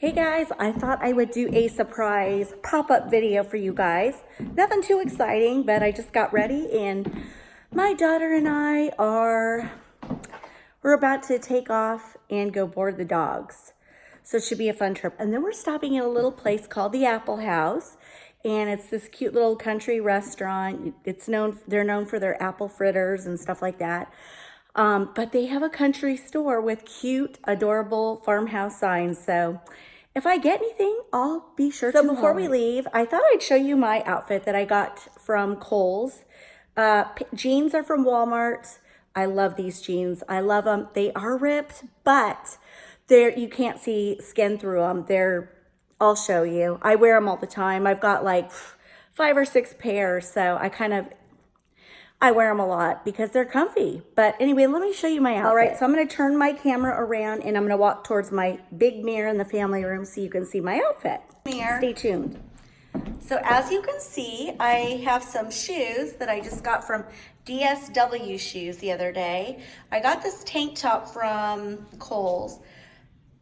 Hey guys, I thought I would do a surprise pop-up video for you guys. Nothing too exciting, but I just got ready and my daughter and we're about to take off and go board the dogs. So it should be a fun trip. And then we're stopping at a little place called the Apple House. And it's this cute little country restaurant. They're known for their apple fritters and stuff like that. But they have a country store with cute, adorable farmhouse signs. So if I get anything, I'll be sure to. So before we leave, I thought I'd show you my outfit that I got from Kohl's. Jeans are from Walmart. I love these jeans. I love them. They are ripped, but you can't see skin through them. I'll show you. I wear them all the time. I've got like 5 or 6 pairs, so I wear them a lot because they're comfy. But anyway, let me show you my outfit. All right, so I'm gonna turn my camera around and I'm gonna walk towards my big mirror in the family room so you can see my outfit. Stay tuned. So as you can see, I have some shoes that I just got from DSW Shoes the other day. I got this tank top from Kohl's.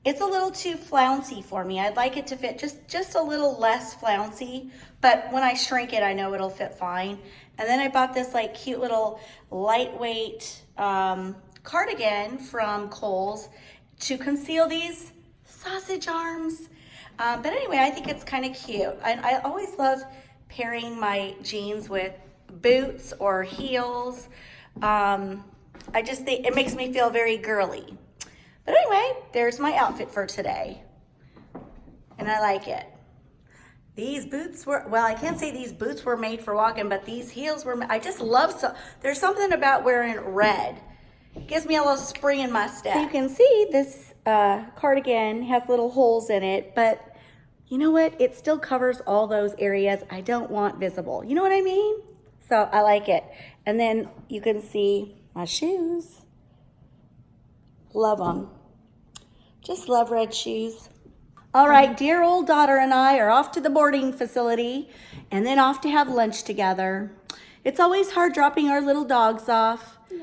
It's a little too flouncy for me. I'd like it to fit just a little less flouncy, but when I shrink it, I know it'll fit fine. And then I bought this like cute little lightweight cardigan from Kohl's to conceal these sausage arms. But anyway, I think it's kind of cute. I always love pairing my jeans with boots or heels. I just think it makes me feel very girly. But anyway, there's my outfit for today. And I like it. These boots well, I can't say these boots were made for walking, but these heels were, I just love, there's something about wearing red. It gives me a little spring in my step. So you can see this cardigan has little holes in it, but you know what? It still covers all those areas I don't want visible. You know what I mean? So I like it. And then you can see my shoes. Love them. Just love red shoes. All right, dear old daughter and I are off to the boarding facility and then off to have lunch together. It's always hard dropping our little dogs off. Yeah.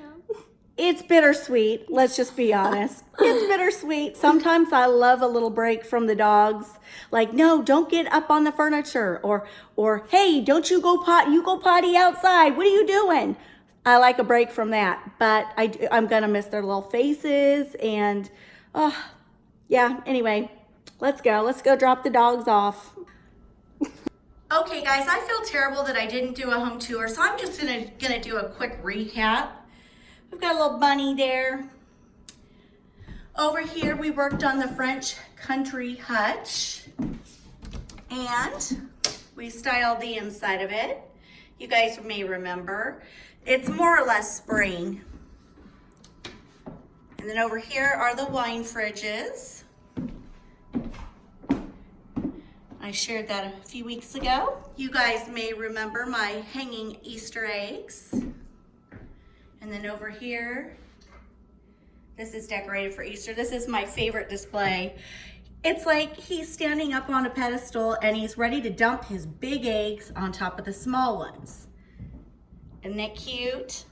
It's bittersweet, let's just be honest. It's bittersweet. Sometimes I love a little break from the dogs. Like, no, don't get up on the furniture. Or hey, don't you go potty outside. What are you doing? I like a break from that, but I'm gonna miss their little faces and, yeah, anyway. Let's go drop the dogs off. Okay guys, I feel terrible that I didn't do a home tour, so I'm just gonna do a quick recap. We've got a little bunny there. Over here, we worked on the French country hutch and we styled the inside of it. You guys may remember, it's more or less spring. And then over here are the wine fridges. I shared that a few weeks ago. You guys may remember my hanging Easter eggs. And then over here, this is decorated for Easter. This is my favorite display. It's like he's standing up on a pedestal and he's ready to dump his big eggs on top of the small ones. Isn't that cute?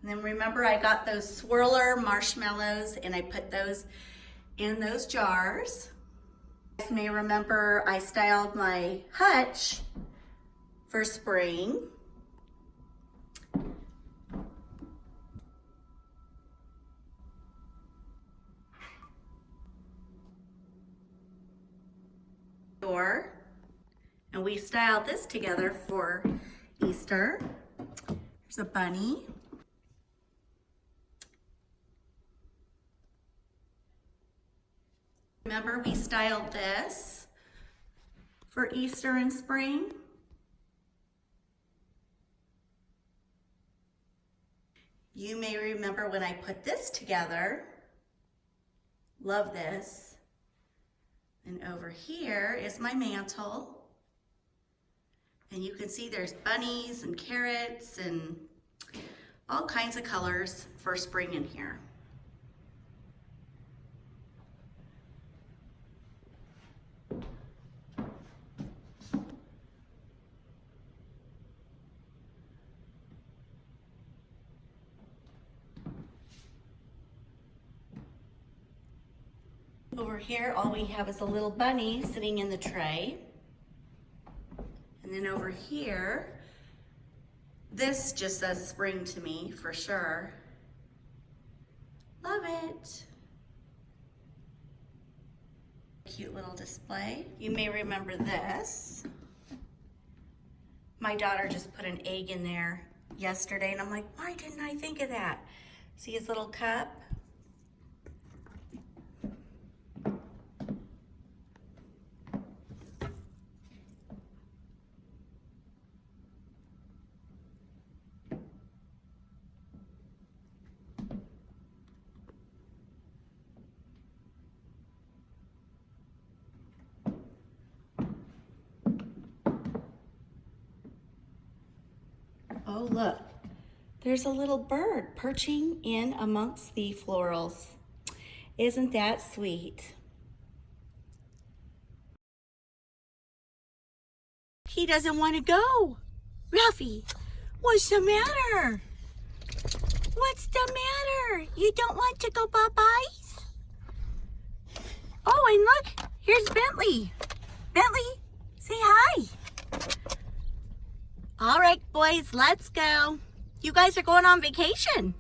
And then remember I got those swirler marshmallows and I put those in those jars. You guys may remember I styled my hutch for spring. And we styled this together for Easter. There's a bunny. Remember we styled this for Easter and spring? You may remember when I put this together. Love this. And over here is my mantle. And you can see there's bunnies and carrots and all kinds of colors for spring in here. Over here, all we have is a little bunny sitting in the tray. And then over here, this just says spring to me for sure. Love it. Cute little display. You may remember this. My daughter just put an egg in there yesterday and I'm like, why didn't I think of that? See his little cup? Oh, look, there's a little bird perching in amongst the florals. Isn't that sweet? He doesn't want to go. Ruffy, what's the matter? What's the matter? You don't want to go bye-byes? Oh, and look, here's Bentley. Bentley, say hi. All right, boys, let's go. You guys are going on vacation.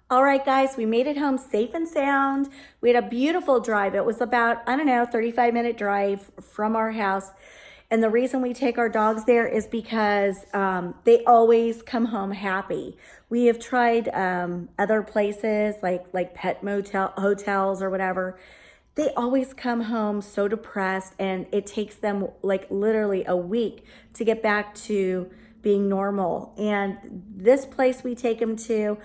All right, guys, we made it home safe and sound. We had a beautiful drive. It was about, I don't know, 35-minute drive from our house. And the reason we take our dogs there is because they always come home happy. We have tried other places like pet hotels or whatever. They always come home so depressed, and it takes them like literally a week to get back to being normal. And this place we take them to,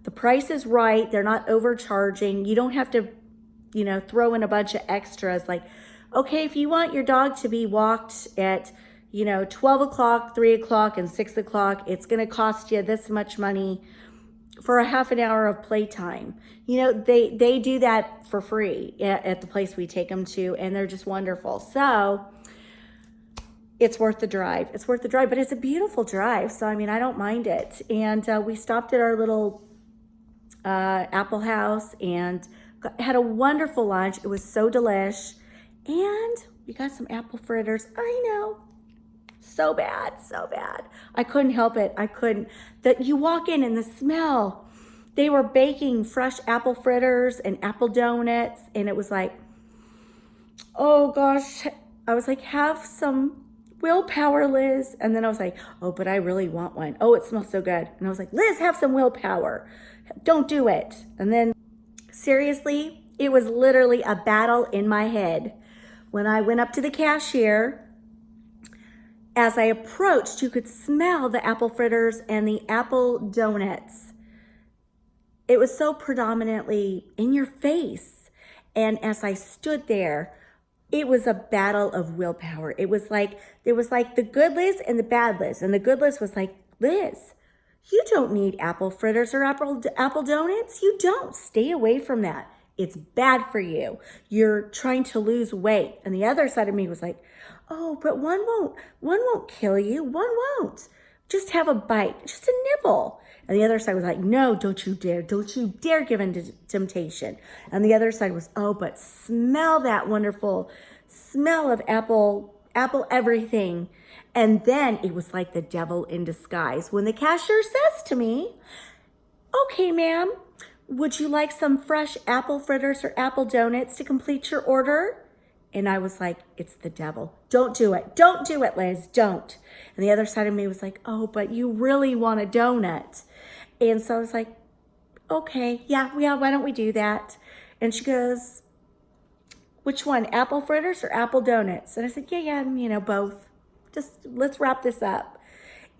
the price is right. They're not overcharging. You don't have to, throw in a bunch of extras. Like, okay, if you want your dog to be walked at, 12 o'clock, 3 o'clock, and 6 o'clock, it's going to cost you this much money for a half an hour of playtime. They do that for free at the place we take them to, and they're just wonderful. So it's worth the drive. It's worth the drive, but it's a beautiful drive. So, I don't mind it. And we stopped at our little Apple House and had a wonderful lunch. It was so delish. And we got some apple fritters. I know. So bad, so bad. I couldn't help it. I couldn't. That you walk in and the smell. They were baking fresh apple fritters and apple donuts, and it was like, oh gosh. I was like, have some willpower, Liz. And then I was like, oh, but I really want one. Oh, it smells so good. And I was like, Liz, have some willpower. Don't do it. And then seriously, it was literally a battle in my head. When I went up to the cashier, as I approached, you could smell the apple fritters and the apple donuts. It was so predominantly in your face. And as I stood there, it was a battle of willpower. It was like the good Liz and the bad Liz. And the good Liz was like, Liz, you don't need apple fritters or apple donuts. You don't. Stay away from that. It's bad for you. You're trying to lose weight. And the other side of me was like, oh, but one won't kill you. One won't. Just have a bite, just a nibble. And the other side was like, no, don't you dare give in to temptation. And the other side was, oh, but smell that wonderful smell of apple everything. And then it was like the devil in disguise when the cashier says to me, okay, ma'am, would you like some fresh apple fritters or apple donuts to complete your order? And I was like, it's the devil. Don't do it. Don't do it, Liz. Don't. And the other side of me was like, oh, but you really want a donut. And so I was like, okay, yeah, why don't we do that? And she goes, which one, apple fritters or apple donuts? And I said, yeah, both. Just let's wrap this up.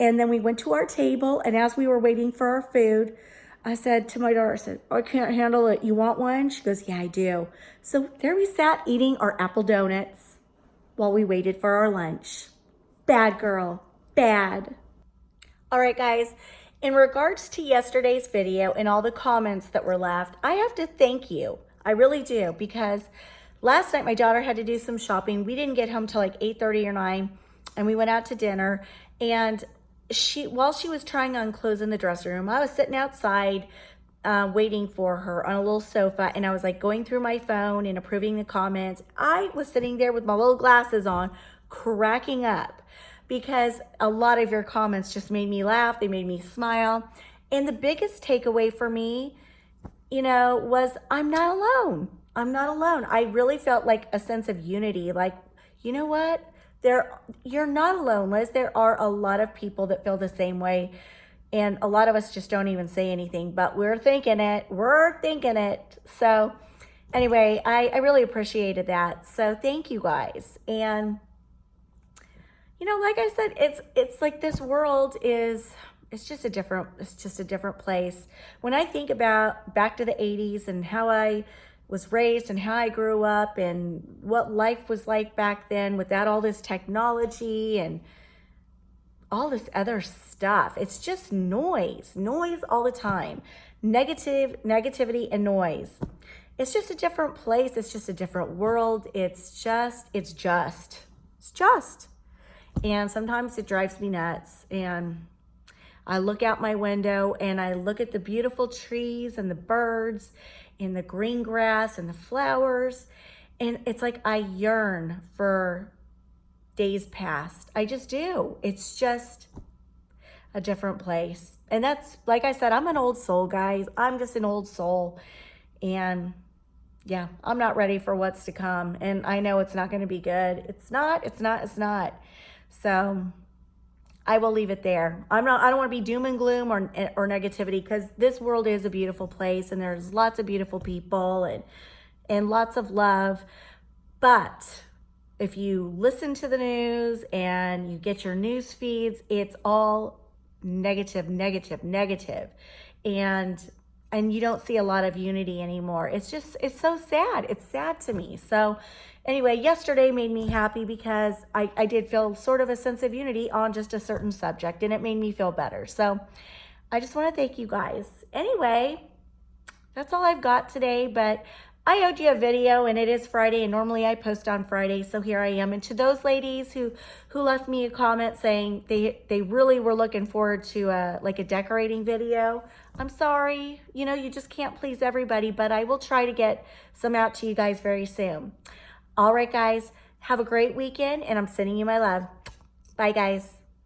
And then we went to our table, and as we were waiting for our food, I said to my daughter, I said, I can't handle it. You want one? She goes, yeah, I do. So there we sat eating our apple donuts while we waited for our lunch. Bad girl, bad. All right, guys, in regards to yesterday's video and all the comments that were left, I have to thank you. I really do, because last night my daughter had to do some shopping. We didn't get home till like 8:30 or 9, and we went out to dinner. And while she was trying on clothes in the dressing room, I was sitting outside waiting for her on a little sofa, and I was like going through my phone and approving the comments. I was sitting there with my little glasses on, cracking up, because a lot of your comments just made me laugh. They made me smile. And the biggest takeaway for me, was I'm not alone. I'm not alone. I really felt like a sense of unity. Like, you know what? You're not alone, Liz. There are a lot of people that feel the same way. And a lot of us just don't even say anything, but we're thinking it. We're thinking it. So anyway, I really appreciated that. So thank you guys. And like I said, it's like this world it's just a different place. When I think about back to the 80s and how I was raised and how I grew up and what life was like back then without all this technology and all this other stuff. It's just noise all the time. Negativity and noise. It's just a different place. It's just a different world. It's just. And sometimes it drives me nuts. And I look out my window and I look at the beautiful trees and the birds and the green grass and the flowers. And it's like I yearn for days past. I just do. It's just a different place. And that's, like I said, I'm an old soul, guys. I'm just an old soul. And yeah, I'm not ready for what's to come. And I know it's not going to be good. It's not. So I will leave it there. I don't want to be doom and gloom or negativity, because this world is a beautiful place and there's lots of beautiful people and lots of love. But if you listen to the news and you get your news feeds, it's all negative. And you don't see a lot of unity anymore. It's so sad. It's sad to me. So anyway, yesterday made me happy because I did feel sort of a sense of unity on just a certain subject, and it made me feel better. So I just want to thank you guys. Anyway, that's all I've got today, but I owed you a video, and it is Friday, and normally I post on Friday, so here I am. And to those ladies who left me a comment saying they really were looking forward to like a decorating video, I'm sorry. You just can't please everybody, but I will try to get some out to you guys very soon. All right, guys, have a great weekend, and I'm sending you my love. Bye, guys.